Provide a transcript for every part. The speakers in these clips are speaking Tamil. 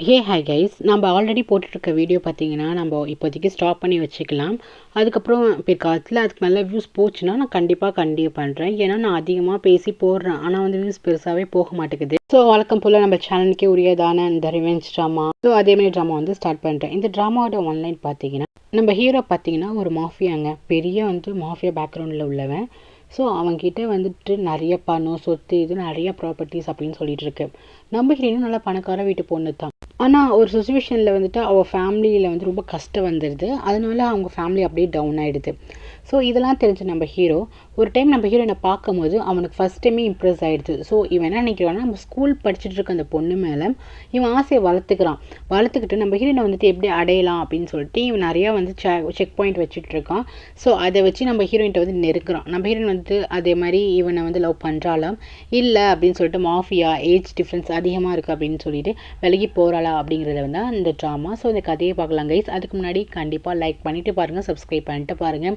ஹாய் கைஸ், நம்ம ஆல்ரெடி போட்டுட்ருக்க வீடியோ பார்த்தீங்கன்னா நம்ம இப்போதைக்கு ஸ்டாப் பண்ணி வச்சுக்கலாம். அதுக்கப்புறம் பிற்காலத்தில் அதுக்கு நல்ல வியூஸ் போச்சுன்னா நான் கண்டிப்பாக கண்டினியூ பண்ணுறேன். ஏன்னா நான் அதிகமாக பேசி போடுறேன், ஆனால் வந்து வியூஸ் பெருசாகவே போக மாட்டேங்குது. ஸோ வழக்கம் போல் நம்ம சேனலுக்கே உரியதான இந்த ரிவெஞ்ச் ட்ராமா, ஸோ அதேமாதிரி ட்ராமா வந்து ஸ்டார்ட் பண்ணுறேன். இந்த ட்ராமாவோட ஒன்லைன் பார்த்தீங்கன்னா, நம்ம ஹீரோ பார்த்தீங்கன்னா ஒரு மாஃபியாங்க, பெரிய வந்து மாஃபியா பேக்ரவுண்டில் உள்ளவன். ஸோ அவங்ககிட்ட வந்துட்டு நிறைய பணம், சொத்து, இது நிறைய ப்ராப்பர்ட்டிஸ் அப்படின்னு சொல்லிட்டு இருக்கு. நம்ம ஹீரோனும் நல்லா பணக்கார வீட்டு பொண்ணு தான். ஆனால் ஒரு சுச்சுவேஷனில் வந்துட்டு அவள் ஃபேமிலியில் வந்து ரொம்ப கஷ்டம் வந்துடுது. அதனால அவங்க ஃபேமிலி அப்படியே டவுன் ஆகிடுது. ஸோ இதெல்லாம் தெரிஞ்ச நம்ம ஹீரோ ஒரு டைம் நம்ம ஹீரோனை பார்க்கும்போது அவனுக்கு ஃபஸ்ட் டைமே இம்ப்ரெஸ் ஆகிடுது. ஸோ இவன் என்ன நினைக்கிறான்னா, நம்ம ஸ்கூல் படிச்சுட்டு இருக்க அந்த பொண்ணு மேலே இவன் ஆசையை வளர்த்துக்கிட்டு நம்ம ஹீரோனை வந்துட்டு எப்படி அடையலாம் அப்படின்னு சொல்லிட்டு இவன் நிறையா வந்து செக் பாயிண்ட் வச்சுட்டு இருக்கான். ஸோ அதை வச்சு நம்ம ஹீரோயின்ட்ட வந்து நெருக்கிறான். நம்ம ஹீரோயின் வந்து அதே மாதிரி இவனை வந்து லவ் பண்ணுறாளாம் இல்லை அப்படின்னு சொல்லிட்டு மாஃபியா ஏஜ் டிஃப்ரென்ஸ் அதிகமாக இருக்குது அப்படின்னு சொல்லிட்டு விலகி போகிறாளா அப்படிங்கிறத வந்து இந்த ட்ராமா. ஸோ இந்த கதையை பார்க்கலாம் கைஸ். அதுக்கு முன்னாடி கண்டிப்பாக லைக் பண்ணிவிட்டு பாருங்கள், சப்ஸ்கிரைப் பண்ணிட்டு பாருங்கள்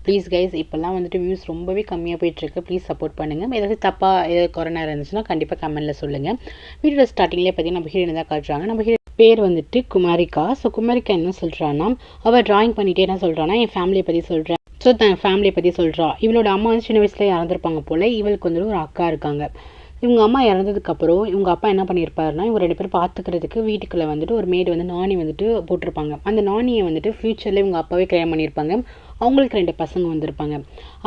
ப்ளீஸ் கைஸ். இப்போல்லாம் வந்துட்டு வியூஸ் ரொம்பவே கம்மியாக போயிட்டுருக்கு. ப்ளீஸ் சப்போர்ட் பண்ணுங்கள். ஏதாவது தப்பாக ஏதாவது கொரோனா இருந்துச்சுன்னா கண்டிப்பாக கமெண்ட்டில் சொல்லுங்கள். வீடியோ ஸ்டார்டிங்லேயே பார்த்தீங்கன்னா நம்ம ஹீரோயின் தான் காட்டுறாங்க. நம்ம ஹீரோ பேர் வந்துட்டு குமாரிகா. ஸோ குமாரிகா என்ன சொல்கிறான்னா, அவள் ட்ராயிங் பண்ணிகிட்டே என்ன சொல்கிறான்னா, என் ஃபேமிலியை பற்றி சொல்கிறேன். ஸோ தன் ஃபேமிலியை பற்றி சொல்கிறா. இவளோட அம்மா வந்து சின்ன வயசில் இறந்துருப்பாங்க போல். இவளுக்கு வந்துட்டு ஒரு அக்கா இருக்காங்க. இவங்க அம்மா இறந்ததுக்கப்புறம் இவங்க அப்பா என்ன பண்ணியிருப்பாருன்னா, இவங்க 2 பேரும் பார்த்துக்கிறதுக்கு வீட்டுக்குள்ளே வந்துட்டு ஒரு மேடு வந்து நாணி வந்துட்டு போட்டிருப்பாங்க. அந்த நாணியை வந்துட்டு ஃப்யூச்சரில் இவங்க அப்பாவே கல்யாணம் பண்ணியிருப்பாங்க. அவங்களுக்கு 2 பசங்க வந்திருப்பாங்க.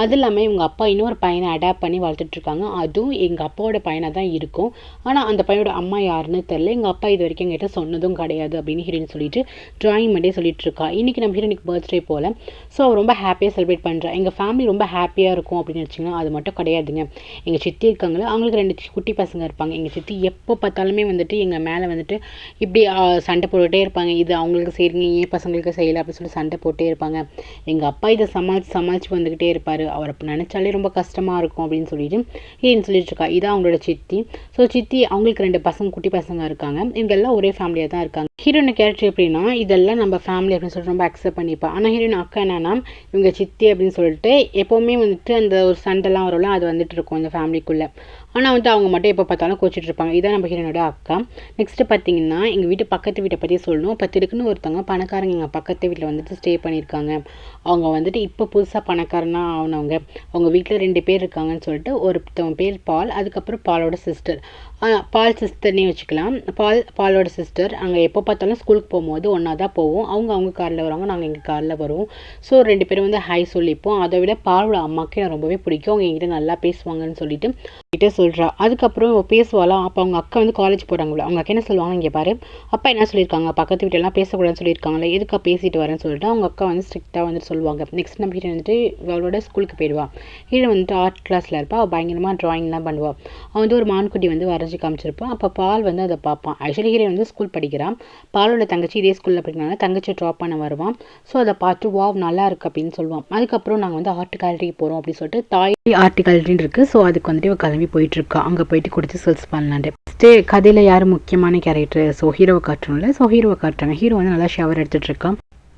அது இல்லாமல் இவங்க அப்பா இன்னொரு பையனை அடாப்ட் பண்ணி வளர்த்துட்ருக்காங்க. அதுவும் எங்கள் அப்பாவோட பையனாக தான் இருக்கும். ஆனால் அந்த பையனோட அம்மா யாருன்னு தெரில. எங்கள் அப்பா இது வரைக்கும் எங்கிட்ட சொன்னதும் கிடையாது அப்படின்னு ஹீரோயின் சொல்லிட்டு ட்ராயிங் பண்ணியே சொல்லிட்டு இருக்கா. இன்றைக்கி நம்ம ஹீரோனுக்கு பர்த்டே போல். ஸோ அவர் ரொம்ப ஹாப்பியாக செலிப்ரேட் பண்ணுறா. எங்கள் ஃபேமிலி ரொம்ப ஹாப்பியாக இருக்கும் அப்படின்னு வச்சிங்கன்னா அது மட்டும் கிடையாதுங்க. எங்கள் சித்தி இருக்காங்களே, அவங்களுக்கு 2 குட்டி பசங்க இருப்பாங்க. எங்கள் சித்தி எப்போ பார்த்தாலுமே வந்துட்டு எங்கள் மேலே வந்துட்டு இப்படி சண்டை போட்டுகிட்டே இருப்பாங்க. இது அவங்களுக்கு செய்யுங்க, ஏன் பசங்களுக்கு செய்யலை அப்படின்னு சொல்லி சண்டை போட்டே இருப்பாங்க. எங்கள் அப்பா இதை சமாளித்து வந்துக்கிட்டே இருப்பார். அவர் அப்போ நினச்சாலே ரொம்ப கஷ்டமாக இருக்கும் அப்படின்னு சொல்லிட்டு ஹீரோயின் சொல்லிட்டு இருக்கா. இதான் அவங்களோட சித்தி. ஸோ சித்தி அவங்களுக்கு 2 பசங்க, குட்டி பசங்க இருக்காங்க. இவங்க எல்லாம் ஒரே ஃபேமிலியாக தான் இருக்காங்க. ஹீரோயின் கேரக்டர் எப்படின்னா, இதெல்லாம் நம்ம ஃபேமிலி அப்படின்னு சொல்லிட்டு ரொம்ப அக்செப்ட் பண்ணிப்பா. ஆனால் ஹீரோயின் அக்கா என்னன்னா, இவங்க சித்தி அப்படின்னு சொல்லிட்டு எப்போவுமே வந்துட்டு அந்த ஒரு சண்டைலாம் வரும்ல, அது வந்துட்டு இருக்கும் இந்த ஃபேமிலிக்குள்ளே. ஆனால் வந்துட்டு அவங்க மட்டும் எப்போ பார்த்தாலும் கோச்சிட்டு இருப்பாங்க. இதான் நம்ம ஹீரோனோட அக்கா. நெக்ஸ்ட்டு பார்த்தீங்கன்னா, எங்கள் வீட்டு பக்கத்து வீட்டை பற்றி சொல்லணும். இப்போ திடுக்குன்னு ஒருத்தவங்க பணக்காரங்க எங்கள் பக்கத்து வீட்டில் வந்துட்டு ஸ்டே பண்ணியிருக்காங்க. அவங்க வந்துட்டு இப்போ புதுசாக பணக்காரனா ஆனவங்க. அவங்க வீட்டில் 2 பேர் இருக்காங்கன்னு சொல்லிட்டு ஒருத்தவங்க பேர் பால், அதுக்கப்புறம் பாலோட சிஸ்டர். பால் சிஸ்டர்னே வச்சுக்கலாம். பாலோட சிஸ்டர் அங்கே எப்போ பார்த்தாலும் ஸ்கூலுக்கு போகும்போது ஒன்றா தான் போவோம். அவங்க காரில் வருவாங்க, நாங்கள் எங்கள் காரில் வருவோம். ஸோ 2 பேரும் வந்து ஹை சொல்லிப்போம். அதை விட பாலோட அம்மாவுக்கு எனக்கு ரொம்பவே பிடிக்கும். அவங்க எங்கிட்ட நல்லா பேசுவாங்கன்னு சொல்லிட்டு கிட்ட சொல்கிறா. அதுக்கப்புறம் பேசுவாளாம். அப்போ அவங்க அக்கா வந்து காலேஜ் போகிறாங்களோ, அவங்க அக்கா என்ன சொல்லுவாங்க, இங்கே பாரு அப்பா என்ன சொல்லியிருக்காங்க, பக்கத்து வீட்டெல்லாம் பேசக்கூடாதுன்னு சொல்லியிருக்காங்களே, எதுக்கா பேசிட்டு வரேன்னு சொல்லிட்டு அவங்க அக்கா வந்து ஸ்ட்ரிக்டாக வந்துட்டு சொல்லுவாங்க. நெக்ஸ்ட் நம்ம ஹீரோ வந்துட்டு அவளோட ஸ்கூலுக்கு போயிடுவாள். ஹீரோ வந்துட்டு ஆர்ட் கிளாஸில் இருப்பாள். அவள் பயங்கரமாக ட்ராயிங்லாம் பண்ணுவாள். அவன் வந்து ஒரு மான்குட்டி வந்து வரைஞ்சி காமிச்சிருப்பான். அப்போ பால் வந்து அதை பார்ப்பான். ஆக்சுவலி ஹீரோ வந்து ஸ்கூல் படிக்கிறான். பாலோட தங்கச்சி இதே ஸ்கூலில் படிக்கிறனால தங்கச்சி ட்ராப் பண்ண வருவான். ஸோ அதை பார்த்து வாவ் நல்லா இருக்குது அப்படின்னு சொல்லுவான். அதுக்கப்புறம் நாங்கள் வந்து ஆர்ட் கேலரிக்கு போகிறோம் அப்படின்னு சொல்லிட்டு தாய் ஆர்ட் கேலரின்னு இருக்குது. ஸோ அதுக்கு வந்துட்டு இவள் கிளம்பி போயிட்டுருக்கா. அங்கே போயிட்டு கொடுத்து செல்ஸ் பண்ணலான்ட்டு. ஃபஸ்ட்டு கதையில் யார் முக்கியமான கேரக்டர், ஸோ ஹீரோவை காட்டுறோம்ல. ஸோ ஹீரோவை காட்டுறாங்க. ஹீரோ வந்து நல்லா ஷவர் எடுத்துகிட்டு இருக்கான்.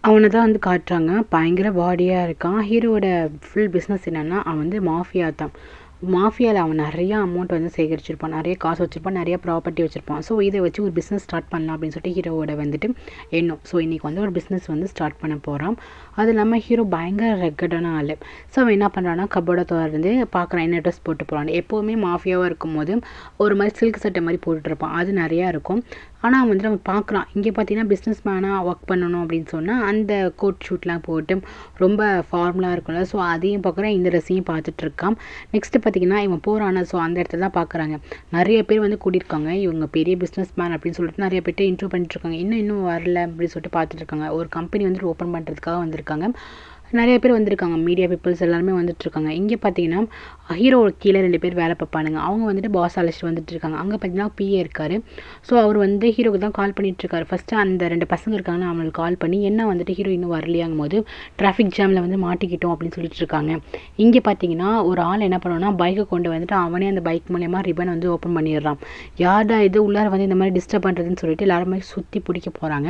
அவனை தான் வந்து காட்டுறாங்க. பயங்கர பாடியாக இருக்கான். ஹீரோவோட ஃபுல் பிஸ்னஸ் என்னென்னா, அவன் வந்து மாஃபியா தான். மாஃபியாவில் அவன் நிறையா அமௌண்ட் வந்து சேகரிச்சிருப்பான், நிறைய காசு வச்சுருப்பான், நிறைய ப்ராப்பர்ட்டி வச்சுருப்பான். ஸோ இதை வச்சு ஒரு பிஸ்னஸ் ஸ்டார்ட் பண்ணலாம் அப்படின்னு சொல்லிட்டு ஹீரோவோட வந்துட்டு எண்ணம். ஸோ இன்றைக்கி வந்து ஒரு பிஸ்னஸ் வந்து ஸ்டார்ட் பண்ண போகிறான். அது இல்லாமல் ஹீரோ பயங்கர ரெக்கடான ஆள். ஸோ அவன் என்ன பண்ணுறான்னா, கபோர்டை திறந்து பார்க்குறான் என்ன ட்ரெஸ் போட்டு போகிறான். எப்போவுமே மாஃபியாவாக இருக்கும்போது ஒரு மாதிரி சில்க் சட்டை மாதிரி போட்டுட்ருப்பான். அது நிறையா இருக்கும். ஆனால் வந்துட்டு நம்ம பார்க்குறான். இங்கே பார்த்தீங்கன்னா பிஸ்னஸ் மேனாக ஒர்க் பண்ணணும் அப்படின்னு சொன்னால் அந்த கோட் ஷூட்லாம் போட்டு ரொம்ப ஃபார்மலாக இருக்கும்ல. ஸோ அதையும் பார்க்குறான், இந்த ட்ரெஸ்ஸையும் பார்த்துட்ருக்கான். நெக்ஸ்ட்டு பார்த்தீங்கன்னா இவன் போகிறான. ஸோ அந்த இடத்துல தான் பார்க்குறாங்க நிறைய பேர் வந்து கூட்டியிருக்காங்க. இவங்க பெரிய பிஸ்னஸ் மேன் அப்படின்னு சொல்லிட்டு நிறைய பேர்ட்ட இன்ட்ரூ பண்ணிட்டுருக்காங்க. இன்னும் வரல அப்படின்னு சொல்லிட்டு பார்த்துட்ருக்காங்க. ஒரு கம்பெனி வந்துட்டு ஓப்பன் பண்ணுறதுக்காக வந்திருக்காங்க. நிறைய பேர் வந்திருக்காங்க. மீடியா பீப்புள்ஸ் எல்லாருமே வந்துட்டுருக்காங்க. இங்கே பார்த்தீங்கன்னா ஹீரோ கீழே 2 பேர் வேலை பார்ப்பானுங்க. அவங்க வந்துட்டு பாஸ் அழைச்சிட்டு வந்துட்டு இருக்காங்க. அங்கே பார்த்தீங்கன்னா பிஏ இருக்கார். ஸோ அவர் வந்து ஹீரோக்கு தான் கால் பண்ணிகிட்ருக்காரு. ஃபஸ்ட்டு அந்த 2 பசங்க இருக்காங்கன்னா அவங்களுக்கு கால் பண்ணி என்ன வந்துட்டு ஹீரோ இன்னும் வரலையாங்கும் போது டிராஃபிக் ஜாமில் வந்து மாட்டிக்கிட்டோம் அப்படின்னு சொல்லிட்டு இருக்காங்க. இங்கே பார்த்தீங்கன்னா ஒரு ஆள் என்ன பண்ணுவோன்னா, பைக்கை கொண்டு வந்துட்டு அவனே அந்த பைக் மூலயமா ரிப்பன் வந்து ஓப்பன் பண்ணிடுறான். யார்டா இது உள்ளார வந்து இந்த மாதிரி டிஸ்டர்ப் பண்ணுறதுன்னு சொல்லிட்டு எல்லாருமே சுற்றி பிடிக்க போகிறாங்க.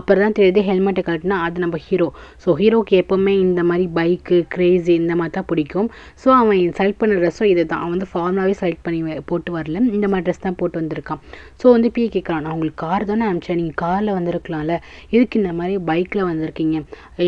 அப்புறம் தான் தெரியுது ஹெல்மெட்டை கட்டினா அது நம்ம ஹீரோ. ஸோ ஹீரோக்கு எப்போவுமே இந்த மாதிரி பைக்கு கிரேஸி இந்த மாதிரி தான் பிடிக்கும். ஸோ அவன் செலக்ட் பண்ண ட்ரெஸ்ஸும் இது தான். அவன் வந்து ஃபார்மலாகவே செலக்ட் பண்ணி போட்டு வரல, இந்த மாதிரி ட்ரெஸ் தான் போட்டு வந்திருக்கான். ஸோ வந்து பிஏ கேட்குறான், நான் உங்களுக்கு கார் தானே அனுப்பிச்சேன், நீங்கள் காரில் வந்திருக்கலாம்ல, எதுக்கு இந்த மாதிரி பைக்கில் வந்திருக்கீங்க,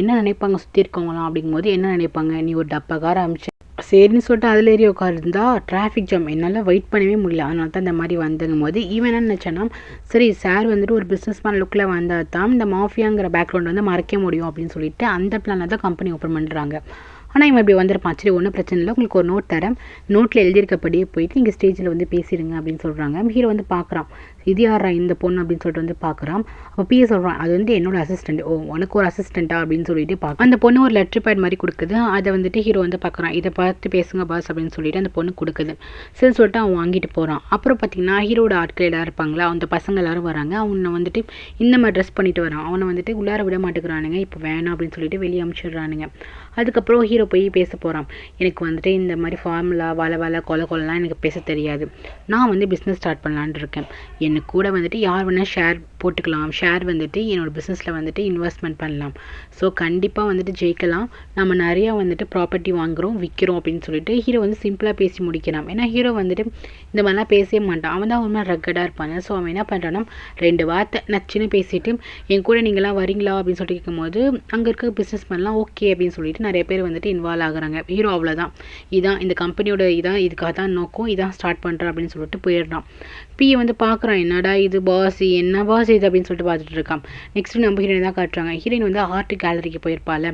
என்ன நினைப்பாங்க சுற்றி இருக்கவங்களாம் அப்படிங்கும்போது, என்ன நினைப்பாங்க, நீ ஒரு டப்பா காரை அனுப்பிச்சேன் சரின்னு சொல்லிட்டு அதில் ஏறி உட்காருந்தா டிராஃபிக் ஜாம், என்னால் வெயிட் பண்ணவே முடியல, அதனால தான் இந்த மாதிரி வந்துங்கும் போது இவன் என்ன நினச்சானா, சரி சார் வந்துட்டு ஒரு பிஸ்னஸ் மேன் லுக்கில் வந்தால் தான் இந்த மாஃபியாங்கிற பேக்ரவுண்ட் வந்து மறைக்க முடியும் அப்படின்னு சொல்லிட்டு அந்த பிளானில் தான் கம்பெனி ஓப்பன் பண்ணுறாங்க. ஆனால் இவன் இப்படி வந்திருப்பான். சரி ஒன்றும் பிரச்சனை இல்லை, உங்களுக்கு ஒரு நோட் தரேன், நோட்டில் எழுதியிருக்கப்படியே போயிட்டு நீங்கள் ஸ்டேஜில் வந்து பேசிடுங்க அப்படின்னு சொல்கிறாங்க. ஹீரோ வந்து பார்க்குறான், இது யாரா இந்த பொண்ணு அப்படின்னு சொல்லிட்டு வந்து பார்க்குறான். அப்போ பிஏ சொல்கிறான், அது வந்து என்னோட அசிஸ்டன்ட். ஓ உனக்கு ஒரு அசிஸ்டண்ட்டா அப்படின்னு சொல்லிட்டு பார்க்க அந்த பொண்ணு ஒரு லெட்டர் பேட் மாதிரி கொடுக்குது. அதை வந்துட்டு ஹீரோ வந்து பார்க்குறான், இதை பார்த்து பேசுங்க பாஸ் அப்படின்னு சொல்லிட்டு அந்த பொண்ணு கொடுக்குது. சரி சொல்லிட்டு அவன் வாங்கிட்டு போகிறான். அப்புறம் பார்த்தீங்கன்னா ஹீரோட ஆட்கள் எல்லாரும் இருப்பாங்களா, அந்த பசங்க எல்லாரும் வராங்க. அவனை வந்துட்டு இந்த மாதிரி ட்ரெஸ் பண்ணிட்டு வரான். அவனை வந்துட்டு உள்ளார விட மாட்டேங்கிறானுங்க, இப்போ வேணாம் அப்படின்னு சொல்லிட்டு வெளியே அனுப்பிச்சிடுறானுங்க. அதுக்கப்புறம் ஹீரோ போய் பேச போகிறான், எனக்கு வந்துட்டு இந்த மாதிரி ஃபார்முலா வலை கொலைலாம் எனக்கு பேச தெரியாது, நான் வந்து பிஸ்னஸ் ஸ்டார்ட் பண்ணலான்னு இருக்கேன், எனக்கு கூட வந்துட்டு யார் வேணால் ஷேர் போட்டுக்கலாம், ஷேர் வந்துட்டு என்னோடய பிஸ்னஸில் வந்துட்டு இன்வெஸ்ட்மெண்ட் பண்ணலாம், ஸோ கண்டிப்பாக வந்துட்டு ஜெயிக்கலாம், நம்ம நிறையா வந்துட்டு ப்ராப்பர்ட்டி வாங்குகிறோம் விற்கிறோம் அப்படின்னு சொல்லிட்டு ஹீரோ வந்து சிம்பிளாக பேசி முடிக்கிறான். ஏன்னா ஹீரோ வந்துட்டு இந்த மாதிரிலாம் பேசவே மாட்டான், அவன் தான் ஒரு மாதிரி ரக்கடாக இருப்பாங்க. ஸோ அவன் என்ன பண்ணுறான்னா 2 வார்த்தை நச்சுன்னு பேசிட்டு என் கூட நீங்களாம் வரீங்களா அப்படின்னு சொல்லிட்டு கேட்கும்போது அங்கே இருக்க பிஸ்னஸ் மேன்லாம் ஓகே அப்படின்னு சொல்லிட்டு நிறைய பேர் வந்துட்டு இன்வால்வ் ஆகுறாங்க. ஹீரோ அவ்வளோதான், இதான் இந்த கம்பெனியோட இதான், இதுக்காக தான் நோக்கம், இதான் ஸ்டார்ட் பண்ணுறேன் அப்படின்னு சொல்லிட்டு போயிடுறான். பிஏ வந்து பார்க்குறான், என்னடா இது பாஸ், என்ன பாஸ் இது அப்படின்னு சொல்லிட்டு பார்த்துட்டு இருக்கான். நெக்ஸ்ட் நம்ம ஹீரோயின் தான் காட்டுறாங்க. ஹீரோயின் வந்து ஆர்ட் கேலரிக்கு போயிருப்பாள்.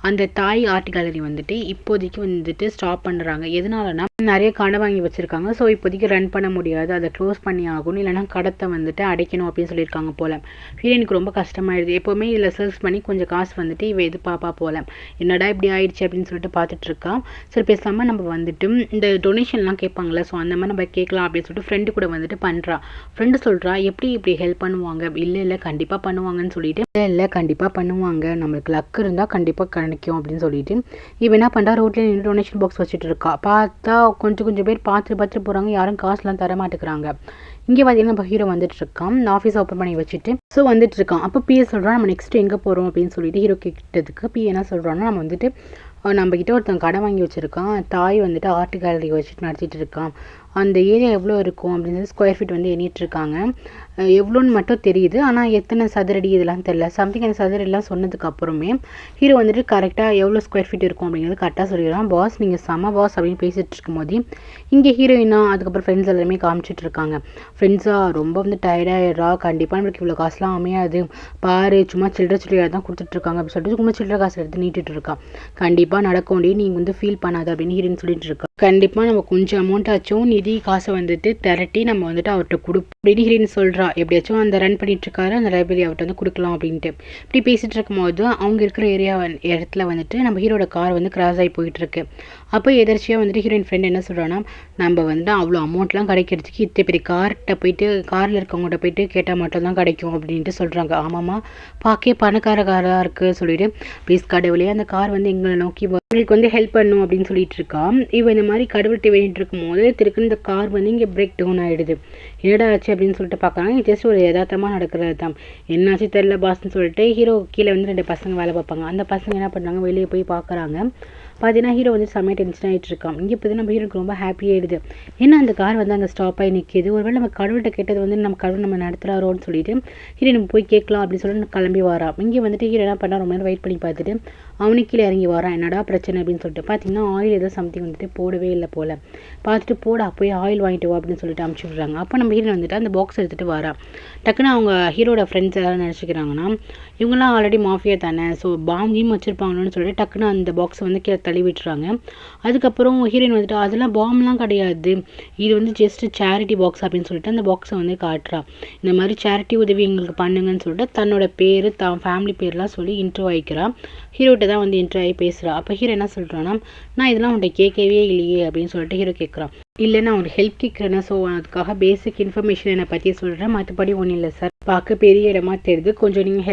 அந்த தாய் ஆர்ட் கேலரி வந்துட்டு இப்போதைக்கு வந்துட்டு ஸ்டாப் பண்ணுறாங்க. எதனாலனா நிறைய கடை வாங்கி வச்சுருக்காங்க. ஸோ இப்போதைக்கு ரன் பண்ண முடியாது, அதை க்ளோஸ் பண்ணி ஆகணும், இல்லைனா கடத்தை வந்துட்டு அடைக்கணும் அப்படின்னு சொல்லியிருக்காங்க போல். ஹீரோயினுக்கு ரொம்ப கஷ்டமாயிடுது. எப்போவுமே இதில் சர்ச் பண்ணி கொஞ்சம் காசு வந்துட்டு இவ இது பாப்பா போல், என்னடா இப்படி ஆயிடுச்சு அப்படின்னு சொல்லிட்டு பார்த்துட்டு இருக்கான். சரி பேசாமல் நம்ம வந்துட்டு இந்த டொனேஷன்லாம் கேட்பாங்களே, ஸோ அந்த மாதிரி நம்ம கேட்கலாம் அப்படின்னு சொல்லிட்டு ஃப்ரெண்டு கூட வந்துட்டு பண்ணுறா. ஃப்ரெண்டு சொல்கிறா, எப்படி இப்படி ஹெல்ப் பண்ணுவாங்க, இல்லை கண்டிப்பாக பண்ணுவாங்கன்னு சொல்லிட்டு, இல்லை கண்டிப்பாக பண்ணுவாங்க, நம்மளுக்கு லக் இருந்தால் கண்டிப்பாக கிடைக்கும் அப்படின்னு சொல்லிட்டு இவன் என்ன பண்ணுறா, ரோட்டில் நின்று டொனேஷன் பாக்ஸ் வச்சுட்டு இருக்கா. பார்த்தா கொஞ்சம் பேர் பார்த்துட்டு போகிறாங்க, யாரும் காசுலாம் தர மாட்டேங்கிறாங்க. இங்கே பார்த்தீங்கன்னா நம்ம ஹீரோ வந்துட்டு இருக்கான், ஆஃபீஸ் ஓப்பன் பண்ணி வச்சுட்டு ஸோ வந்துட்டு இருக்கான். அப்போ பிஏ சொல்கிறான், நம்ம நெக்ஸ்ட் எங்கே போகிறோம் அப்படின்னு சொல்லிட்டு ஹீரோ கேட்டதுக்கு பிஏ என்ன சொல்கிறான்னா, நம்ம வந்துட்டு நம்மக்கிட்ட ஒருத்தன் கடை வாங்கி வச்சுருக்கான், தாய் வந்துட்டு ஆர்ட் கேலரி வச்சுட்டு நடத்திட்டு இருக்கான், அந்த ஏரியா எவ்வளோ இருக்கும் அப்படின்னு சொல்லி ஸ்கொயர் ஃபீட் வந்து எண்ணிட்டுருக்காங்க, எவ்வளோன்னு மட்டும் தெரியுது, ஆனால் எத்தனை சதுரடி இதெல்லாம் தெரியல. சம்திங் அந்த சதுரடிலாம் சொன்னதுக்கு அப்புறமே ஹீரோ வந்துட்டு கரெக்டாக எவ்வளோ ஸ்கொயர் ஃபீட் இருக்கும் அப்படிங்கிறது கரெக்டாக சொல்லிடுறான். பாஸ் நீங்கள் செம பாஸ் அப்படின்னு பேசிகிட்டு இருக்கும்போது இங்கே ஹீரோயினா அதுக்கப்புறம் ஃப்ரெண்ட்ஸ் எல்லாருமே காமிச்சிட்டு இருக்காங்க. ஃப்ரெண்ட்ஸாக ரொம்ப வந்து டயர்டாகிடுறா, கண்டிப்பாக நம்மளுக்கு இவ்வளோ காசுலாம் அமையாது, பாரு சும்மா சில்லறை தான் கொடுத்துட்ருக்காங்க அப்படின்னு சொல்லிட்டு சும்மா சில்லறை காசு எடுத்து நீட்டிட்டு இருக்கா. கண்டிப்பாக நடக்க முடியும், நீங்கள் வந்து ஃபீல் பண்ணாது அப்படின்னு ஹீரோயின் சொல்லிட்டு இருக்கா. கண்டிப்பாக நம்ம கொஞ்சம் அமௌண்ட் ஆச்சும் நிதி காசை வந்துட்டு திரட்டி நம்ம வந்துட்டு அவர்கிட்ட கொடுப்போம் அப்படின்னு ஹீரோயின் சொல்கிறா. எப்படியாச்சும் அந்த ரன் பண்ணிட்டு இருக்காரு அந்த லைப்ரரி அவர்கிட்ட வந்து கொடுக்கலாம் அப்படின்ட்டு இப்படி பேசிகிட்டு இருக்கும்போது அவங்க இருக்கிற இடத்துல வந்துட்டு நம்ம ஹீரோட கார் வந்து கிராஸ் ஆகி போயிட்டுருக்கு. அப்போ எதிர்ச்சியாக வந்துட்டு ஹீரோயின் ஃப்ரெண்ட் என்ன சொல்கிறான்னா, நம்ம வந்துட்டு அவ்வளோ அமௌண்ட்லாம் கிடைக்கிறதுக்கு இத்தனை பெரிய கார்கிட்ட போயிட்டு காரில் இருக்கவங்கள்ட்ட போயிட்டு கேட்டால் மட்டும்தான் கிடைக்கும் அப்படின்ட்டு சொல்கிறாங்க. ஆமாம்மா பார்க்க பணக்கார காராக இருக்குது சொல்லிட்டு, ப்ளீஸ் கடவுளே அந்த கார் வந்து எங்களை நோக்கி உங்களுக்கு வந்து ஹெல்ப் பண்ணும் அப்படின்னு சொல்லிட்டு இருக்கா. இவன் இந்த மாதிரி கடவுள்கிட்ட வேண்டிட்டு இருக்கும்போது திருக்கு இந்த கார் வந்து இங்கே பிரேக் டவுன் ஆகிடுது. என்னடா ஆச்சு அப்படின்னு சொல்லிட்டு பார்க்குறாங்க. ஜஸ்ட் ஒரு யதார்த்தமாக நடக்கிறது தான். என்னாச்சு தெரில பாஸ்ன்னு சொல்லிட்டு ஹீரோ கீழே வந்து 2 பசங்க வேலை பார்ப்பாங்க. அந்த பசங்க என்ன பண்ணுறாங்க, வெளியே போய் பார்க்குறாங்க. பார்த்தீங்கன்னா ஹீரோ வந்து செம்மையாக டென்ஷன் ஆகிட்டு இருக்கான். இங்கே இப்போ நம்ம ஹீரோக்கு ரொம்ப ஹாப்பியாகிடுது. ஏன்னா அந்த கார் வந்து அங்கே ஸ்டாப் ஆகி நிற்கிது. ஒருவேளை நம்ம கடவுள்கிட்ட கேட்டது வந்து நம்ம கடவுள் நம்ம நடத்துகிறாரோன்னு சொல்லிட்டு ஹீரோ நம்ம போய் கேட்கலாம் அப்படின்னு சொல்லிட்டு கிளம்பி வரா. இங்கே வந்துட்டு ஹீரோ என்ன பண்ணா, ரொம்ப நேரம் வெயிட் பண்ணி பார்த்துட்டு அவனுக்கு கீழே இறங்கி வரான். என்னடா பிரச்சனை அப்படின்னு சொல்லிட்டு பார்த்தீங்கன்னா ஆயில் ஏதோ சம்திங் வந்துட்டு போடவே இல்லை போல். பார்த்துட்டு போடா போய் ஆயில் வாங்கிட்டு வா அப்படின்னு சொல்லிட்டு அனுப்பிச்சி விட்றாங்க. அப்போ நம்ம ஹீரோ வந்துட்டு அந்த பாக்ஸ் எடுத்துகிட்டு வரா. டக்குன்னு அவங்க ஹீரோட ஃப்ரெண்ட்ஸ் யாரும் நினச்சிக்கிறாங்கன்னா, இவங்கெல்லாம் ஆல்ரெடி மாஃபியா தானே, ஸோ பாம்பையும் வச்சுருப்பாங்கன்னு சொல்லிட்டு டக்குன்னு அந்த பாக்ஸை வந்து கீழே தள்ளி விட்டுறாங்க. அதுக்கப்புறம் ஹீரோயின் வந்துட்டு அதெல்லாம் பாம்லாம் கிடையாது, இது வந்து ஜஸ்ட் சேரிட்டி பாக்ஸ் அப்படின்னு சொல்லிட்டு அந்த பாக்ஸை வந்து காட்டுறா. இந்த மாதிரி சேரிட்டி உதவி எங்களுக்கு பண்ணுங்கன்னு சொல்லிட்டு தன்னோட பேர் தான் ஃபேமிலி பேர்லாம் சொல்லி இன்ட்ரோ ஆகிக்கிறா. ஹீரோட்ட தான் வந்து இன்ட்ரோ ஆகி பேசுகிறா. அப்போ ஹீரோ என்ன சொல்கிறான்னா, நான் இதெல்லாம் உன்கிட்ட கேட்கவே இல்லையே அப்படின்னு சொல்லிட்டு ஹீரோ கேட்குறான். இல்லை நான் ஒரு ஹெல்ப் கேட்குறேன்னா, ஸோ அதுக்காக பேசிக் இன்ஃபர்மேஷன் என்னை பற்றி சொல்கிறேன், மற்றபடி ஒன்றும் இல்லை சார், பார்க்க பெரிய இடமா தெரியுது, கொஞ்சம் நீங்கள்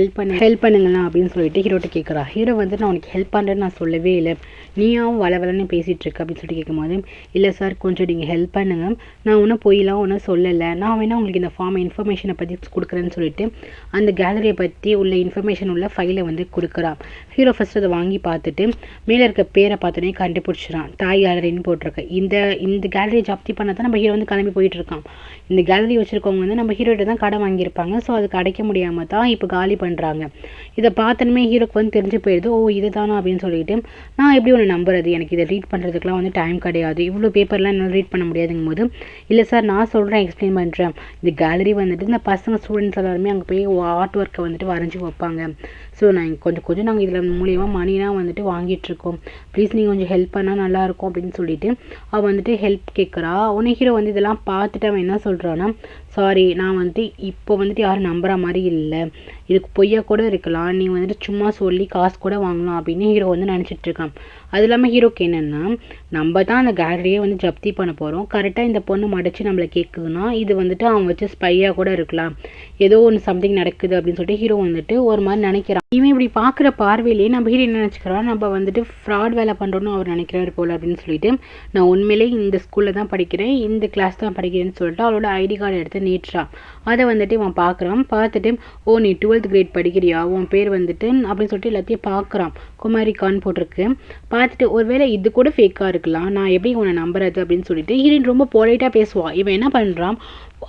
ஹெல்ப் பண்ணுங்களா அப்படின்னு சொல்லிட்டு ஹீரோட்ட கேட்குறா. ஹீரோ வந்து நான் உனக்கு ஹெல்ப் பண்ணுறேன்னு நான் சொல்லவே இல்லை, நீயாவும் வளவலன்னு பேசிகிட்டு இருக்க அப்படின்னு சொல்லிட்டு கேட்கும்போது, இல்லை சார் கொஞ்சம் நீங்கள் ஹெல்ப் பண்ணுங்க, நான் ஒன்றும் போயெலாம் ஒன்றும் சொல்லலை, நான் வேணால் உங்களுக்கு இந்த இன்ஃபர்மேஷனை பற்றி கொடுக்குறேன்னு சொல்லிட்டு அந்த கேலரியை பற்றி உள்ள இன்ஃபர்மேஷன் உள்ள ஃபைலை வந்து கொடுக்குறான். ஹீரோ ஃபஸ்ட்டு அதை வாங்கி பார்த்துட்டு மேலே இருக்க பேரை பார்த்தோன்னே கண்டுபிடிச்சிடான். தாய் கேலரின்னு போட்டிருக்க. இந்த கேலரியை ஜப்தி பண்ண தான் நம்ம ஹீரோ வந்து கிளம்பி போயிட்டுருக்கான். இந்த கேலரி வச்சுருக்கவங்க வந்து நம்ம ஹீரோட்ட தான் கடை வாங்கியிருப்பாங்க. ஸோ அதுக்கு அடைக்க முடியாமல் தான் இப்போ காலி பண்ணுறாங்க. இதை பார்த்தனுமே ஹீரோக்கு வந்து தெரிஞ்சு போயிடுது, ஓ இது தானா அப்படின்னு சொல்லிட்டு, நான் எப்படி ஒன்று நம்புறது, எனக்கு இதை ரீட் பண்ணுறதுக்குலாம் வந்து டைம் கிடையாது, இவ்வளோ பேப்பர்லாம் என்னால் ரீட் பண்ண முடியாதுங்கும் போது, இல்லை சார் நான் சொல்கிறேன், எக்ஸ்பிளைன் பண்ணுறேன், இந்த கேலரி வந்துட்டு இந்த பசங்க ஸ்டூடெண்ட்ஸ் எல்லாருமே அங்கே போய் ஆர்ட் ஒர்க்கை வந்துட்டு வரைஞ்சி வைப்பாங்க. ஸோ நாங்கள் கொஞ்சம் நாங்கள் இதில் மூலியமாக மணிலாம் வந்துட்டு வாங்கிட்டுருக்கோம், ப்ளீஸ் நீங்கள் கொஞ்சம் ஹெல்ப் பண்ணால் நல்லாயிருக்கும் அப்படின்னு சொல்லிட்டு அவள் வந்துட்டு ஹெல்ப் கேட்குறா. உடனே ஹீரோ வந்து இதெல்லாம் பார்த்துட்டு அவன் என்ன சொல்கிறான்னா, சாரி நான் வந்துட்டு இப்போ வந்துட்டு யாரும் நம்புகிற மாதிரி இல்லை, இதுக்கு பொய்யா கூட இருக்கலாம், நீ வந்துட்டு சும்மா சொல்லி காசு கூட வாங்கலாம் அப்படின்னு ஹீரோ வந்து நினச்சிட்ருக்கான். அது இல்லாமல் ஹீரோக்கு என்னென்னா, நம்ம தான் அந்த கேலரியே வந்து ஜப்தி பண்ண போகிறோம், கரெக்டாக இந்த பொண்ணு மடித்து நம்மளை கேட்குதுன்னா இது வந்துட்டு அவன் வச்சு ஸ்பையாக கூட இருக்கலாம், ஏதோ ஒன்று சம்திங் நடக்குது அப்படின்னு சொல்லிட்டு ஹீரோ வந்துட்டு ஒரு மாதிரி நினைக்கிறான். இவன் இப்படி பார்க்குற பார்வையிலேயே நம்ம ஹீரோ என்ன நினச்சிக்கிறான், நம்ம வந்துட்டு ஃப்ராட் வேலை பண்ணுறோன்னு அவர் நினைக்கிறாரு போல் அப்படின்னு சொல்லிட்டு, நான் உண்மையிலே இந்த ஸ்கூலில் தான் படிக்கிறேன், இந்த கிளாஸ் தான் படிக்கிறேன்னு சொல்லிட்டு அவளோட ஐடி கார்டு எடுத்து நீட்டுறான். அதை வந்துட்டு இவன் பார்க்குறான். பார்த்துட்டு, ஓ நீ 12th கிரேட் படிக்கிறியா, உன் பேர் வந்துட்டு அப்படின்னு சொல்லிட்டு எல்லாத்தையும் பார்க்குறான். குமாரிகான்னு போட்டிருக்கு. பார்த்துட்டு ஒருவேளை இது கூட ஃபேக்காக இருக்கலாம், நான் எப்படி உன்னை நம்புறது அப்படின்னு சொல்லிட்டு ஹீரோயின் ரொம்ப பொலைட்டாக பேசுவாள். இவன் என்ன பண்ணுறான்,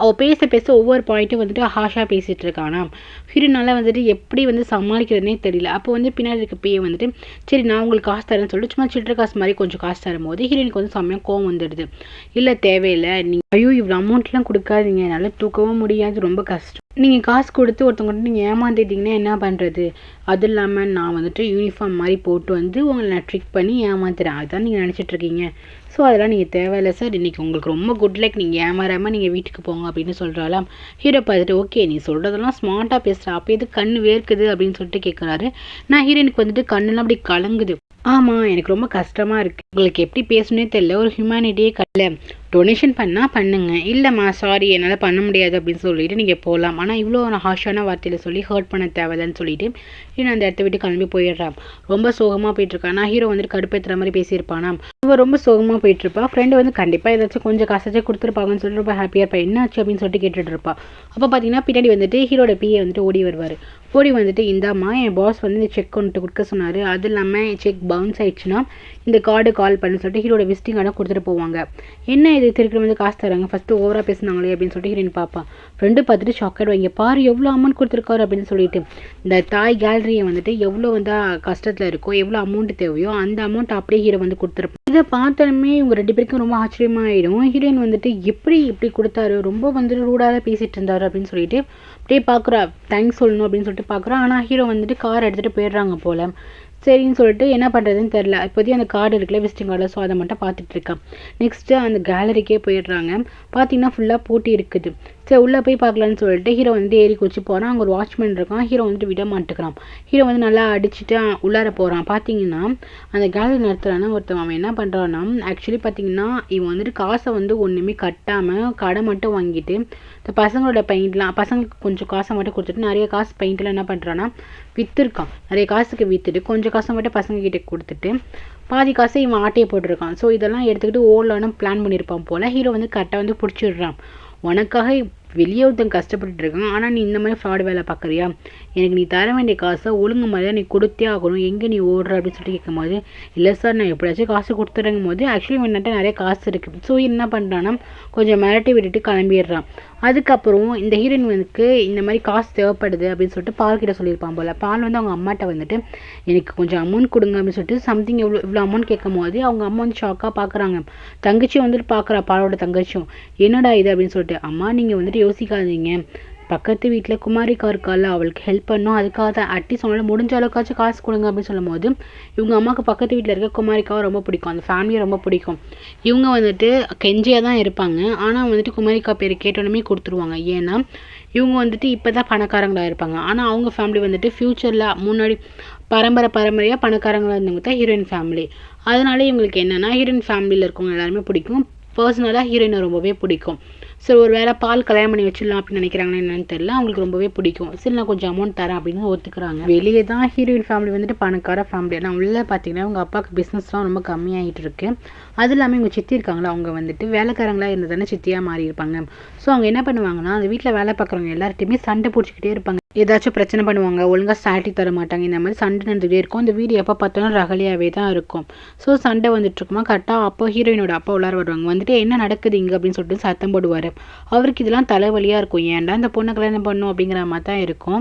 அவள் பேச ஒவ்வொரு பாயிண்ட்டும் வந்துட்டு ஹாஷாக பேசிகிட்டு இருக்கானா. ஹீரோனால வந்துட்டு எப்படி வந்து சமாளிக்கிறதுனே தெரியல. அப்போ வந்து பின்னாடி இருக்க பேயை வந்துட்டு, சரி நான் உங்களுக்கு காசு தரேன்னு சொல்லிட்டு சும்மா சில்லற காசு மாதிரி கொஞ்சம் காசு தரும்போது ஹீரோயினுக்கு வந்து செம்மையாக கோவம் வந்துடுது. இல்லை தேவையில்லை, நீங்கள் ஐயோ இவ்வளோ அமௌண்ட்லாம் கொடுக்காதீங்க, என்னால் தூக்கவும் முடியாது, ரொம்ப கஷ்டம், நீங்கள் காசு கொடுத்து ஒருத்தவங்கள்ட்ட நீங்கள் ஏமாந்துட்டீங்கன்னா என்ன பண்ணுறது, அது இல்லாமல் நான் வந்துட்டு யூனிஃபார்ம் மாதிரி போட்டு வந்து உங்களை நான் ட்ரிக் பண்ணி ஏமாத்துறேன், அதுதான் நீங்கள் நினச்சிட்ருக்கீங்க, ஸோ அதெல்லாம் நீங்கள் தேவையில்லை சார், இன்றைக்கி உங்களுக்கு ரொம்ப குட் லைக், நீங்கள் ஏமாறாமல் நீங்கள் வீட்டுக்கு போங்க அப்படின்னு சொல்கிறாலாம். ஹீரோ பார்த்துட்டு, ஓகே நீ சொல்கிறதெல்லாம் ஸ்மார்ட்டாக பேசுகிறா, அப்போ எது கண் வேர்க்குது அப்படின்னு சொல்லிட்டு கேட்குறாரு. நான் ஹீரோயினுக்கு வந்துட்டு கண்ணெல்லாம் அப்படி கலங்குது. ஆமாம் எனக்கு ரொம்ப கஷ்டமாக இருக்குது, உங்களுக்கு எப்படி பேசணுன்னே தெரியல, ஒரு ஹியூமனிட்டியே கட்டல, டொனேஷன் பண்ணால் பண்ணுங்க, இல்லைம்மா சாரி என்னால் பண்ண முடியாது அப்படின்னு சொல்லிட்டு நீங்கள் போகலாம், ஆனால் இவ்வளோ ஹாஷான வார்த்தையில் சொல்லி ஹர்ட் பண்ண தேவையில்லைன்னு சொல்லிட்டு இன்னும் அந்த இடத்த விட்டு கிளம்பி போயிடுறான். ரொம்ப சோகமாக போயிட்டுருக்கான். நான் ஹீரோ வந்துட்டு கடுப்பேற்றுற மாதிரி பேசியிருப்பானா, அவன் ரொம்ப சோகமாக போயிட்டுருப்பா. ஃப்ரெண்டு வந்து கண்டிப்பாக ஏதாச்சும் கொஞ்சம் காசாச்சும் கொடுத்துருப்பாங்கன்னு சொல்லிட்டு ரொம்ப ஹாப்பியாக இருப்பா. என்னாச்சு அப்படின்னு சொல்லிட்டு கேட்டுட்டு இருப்பா. அப்போ பார்த்தீங்கன்னா பின்னாடி வந்துட்டு ஹீரோட பிஏ வந்துட்டு ஓடி வருவார். ஓடி வந்துட்டு, இந்தாம்மா என் பாஸ் வந்து இந்த செக் கொண்டு கொடுக்க சொன்னார், அது இல்லாமல் செக் பவுன்ஸ் ஆயிடுச்சுன்னா இந்த கார்டு கால் பண்ணு சொல்லிட்டு ஹீரோட விசிட்டிங் கார்டை கொடுத்துட்டு போவாங்க. என்ன இது திருப்பி வந்து காசு தராங்க, ஃபஸ்ட்டு ஓவராக பேசுனாங்களே அப்படின்னு சொல்லிட்டு ஹீரோயின் பார்ப்பான். ஃப்ரெண்டு பார்த்துட்டு ஷாக்கெட் வாங்கி பாரு எவ்வளோ அமௌண்ட் கொடுத்துருக்காரு அப்படின்னு சொல்லிட்டு, இந்த தாய் கேலரியை வந்துட்டு எவ்வளோ வந்து கஷ்டத்தில் இருக்கோ, எவ்வளோ அமௌண்ட் தேவையோ அந்த அமௌண்ட் அப்படியே ஹீரோ வந்து கொடுத்துருப்பான். இதை பார்த்தாலுமே இவங்க 2 பேருக்கும் ரொம்ப ஆச்சரியமாயிடும். ஹீரோயின் வந்துட்டு இப்படி கொடுத்தாரு, ரொம்ப வந்துட்டு ரூடாக பேசிகிட்டு இருந்தாரு அப்படின்னு சொல்லிட்டு அப்படியே பார்க்குறா, தேங்க்ஸ் சொல்லணும் அப்படின்னு சொல்லிட்டு பார்க்குறா. ஆனால் ஹீரோ வந்துட்டு கார் எடுத்துகிட்டு போயிடுறாங்க போல். சரின்னு சொல்லிட்டு என்ன பண்ணுறதுன்னு தெரில. இப்போதையும் அந்த கார்டு இருக்குல்ல விசிட்டிங் கார்டில், ஸோ அதை மட்டும் பார்த்துட்டு இருக்கான். நெக்ஸ்ட்டு அந்த கேலரிக்கே போயிடுறாங்க. பார்த்தீங்கன்னா ஃபுல்லாக போட்டி இருக்குது. சரி உள்ளே போய் பார்க்கலான்னு சொல்லிட்டு ஹீரோ வந்துட்டு ஏறி குச்சி போகிறான். அங்கே ஒரு வாட்ச்மேன் இருக்கான். ஹீரோ வந்துட்டு விட மாட்டேங்கிறான். ஹீரோ வந்து நல்லா அடிச்சுட்டு உள்ளார போகிறான். பார்த்தீங்கன்னா அந்த கேலரி நடத்துகிறானா ஒருத்தன், அவன் என்ன பண்ணுறான்னா, ஆக்சுவலி பார்த்தீங்கன்னா இவன் வந்துட்டு காசை வந்து ஒன்றுமே கட்டாமல் கடை மட்டும் வாங்கிட்டு இந்த பசங்களோட பெயிண்ட்லாம், பசங்களுக்கு கொஞ்சம் காசை மட்டும் கொடுத்துட்டு நிறைய காசு பெயிண்ட்லாம் என்ன பண்ணுறான்னா விற்றுருக்கான். நிறைய காசுக்கு விற்றுட்டு கொஞ்சம் காசை மட்டும் பசங்கக்கிட்ட கொடுத்துட்டு பாதி காசை இவன் ஆட்டையை போட்டிருக்கான். ஸோ இதெல்லாம் எடுத்துக்கிட்டு ஓடலான்னு பிளான் பண்ணியிருப்பான் போல். ஹீரோ வந்து கரெக்டாக வந்து பிடிச்சிடுறான். உனக்காக வெளியே ஒருத்தன் கஷ்டப்பட்டுட்டு இருக்கான், ஆனால் நீ இந்த மாதிரி ஃப்ராட் வேலை பார்க்குறியா, எனக்கு நீ தர வேண்டிய காசை ஒழுங்கு மாதிரியாக நீ கொடுத்தே ஆகணும், எங்கே நீ ஓடுற அப்படின்னு சொல்லிட்டு கேட்கும்போது, இல்லை சார் நான் எப்படியாச்சும் காசு கொடுத்துறங்கும் போது ஆக்சுவலி என்கிட்ட நிறைய காசு இருக்குது. ஸோ என்ன பண்ணுறான்னா கொஞ்சம் மிரட்டி விட்டுட்டு கிளம்பிடுறான். அதுக்கப்புறம் இந்த ஹீரோயினுக்கு இந்த மாதிரி காசு தேவைப்படுது அப்படின்னு சொல்லிட்டு பால் கிட்ட சொல்லியிருப்பான் போல். பால் வந்து அவங்க அம்மாட்ட வந்துட்டு எனக்கு கொஞ்சம் அமௌண்ட் கொடுங்க அப்படின்னு சொல்லிட்டு சம்திங் இவ்வளோ அமௌண்ட் கேட்கும் போது அவங்க அம்மா வந்து ஷாக்காக பார்க்குறாங்க. தங்கச்சி வந்துட்டு பார்க்குறா, பாலோட தங்கச்சியும், என்னடா இது அப்படின்னு சொல்லிட்டு, அம்மா நீங்கள் வந்துட்டு யோசிக்காதீங்க, பக்கத்து வீட்டில் குமாரிக்கா இருக்கால, அவளுக்கு ஹெல்ப் பண்ணோம், அதுக்காக தான் அட்டி சொன்னாலும் முடிஞ்ச அளவுக்காச்சும் காசு கொடுங்க அப்படின்னு சொல்லும் போது இவங்க அம்மாவுக்கு பக்கத்து வீட்டில் இருக்க குமாரிக்காவை ரொம்ப பிடிக்கும், அந்த ஃபேமிலியை ரொம்ப பிடிக்கும். இவங்க வந்துட்டு கெஞ்சியாக தான் இருப்பாங்க, ஆனால் வந்துட்டு குமாரிக்கா பேர் கேட்டோன்னே கொடுத்துருவாங்க. ஏன்னா இவங்க வந்துட்டு இப்போ தான் பணக்காரங்களாக இருப்பாங்க, ஆனால் அவங்க ஃபேமிலி வந்துட்டு ஃப்யூச்சரில் முன்னாடி பரம்பரையாக பணக்காரங்களாக இருந்தவங்க தான் ஹீரோயின் ஃபேமிலி. அதனால இவங்களுக்கு என்னென்னா ஹீரோயின் ஃபேமிலியில் இருக்கவங்க எல்லாருமே பிடிக்கும், பர்சனலாக ஹீரோயினை ரொம்பவே பிடிக்கும். சரி ஒரு வேளை பால் கல்யாணம் பண்ணி வச்சிடலாம் அப்படின்னு நினைக்கிறாங்கன்னு என்னன்னு தெரியல. அவங்களுக்கு ரொம்பவே பிடிக்கும். சரி நான் கொஞ்சம் அமௌண்ட் தரேன் அப்படின்னு ஒத்துக்கிறாங்க. வெளியே தான் ஹீரோயின் ஃபேமிலி வந்துட்டு பணக்கார ஃபேமிலி. ஆனால் உள்ள பார்த்தீங்கன்னா அவங்க அப்பாவுக்கு பிஸ்னஸ்லாம் ரொம்ப கம்மியாகிட்டு இருக்கு. அது இல்லாமல் இவங்க சித்தி இருக்காங்களா, அவங்க வந்துட்டு வேலைக்காரங்களா இருந்ததானே சித்தியாக மாறி இருப்பாங்க. ஸோ அவங்க என்ன பண்ணுவாங்கன்னா அந்த வீட்டில் வேலை பார்க்குறவங்க எல்லார்ட்டையுமே சண்டை பிடிச்சிக்கிட்டே இருப்பாங்க. ஏதாச்சும் பிரச்சனை பண்ணுவாங்க, ஒழுங்காக சாட்டி தர மாட்டாங்க. இந்த மாதிரி சண்டை நடந்துகிட்டே இருக்கும். அந்த வீடு எப்போ பார்த்தாலும் ரகலியாகவே தான் இருக்கும். ஸோ சண்டை வந்துட்டு இருக்குமா, கரெக்டாக அப்போ ஹீரோயினோட அப்பா உள்ளார வருவாங்க. வந்துட்டு என்ன நடக்குது இங்கே அப்படின்னு சொல்லிட்டு சத்தம் போடுவார். அவருக்கு இதெல்லாம் தலைவலியாக இருக்கும். ஏன்டா இந்த பொண்ணை கல்யாணம் பண்ணும் அப்படிங்கிற மாதிரி தான் இருக்கும்.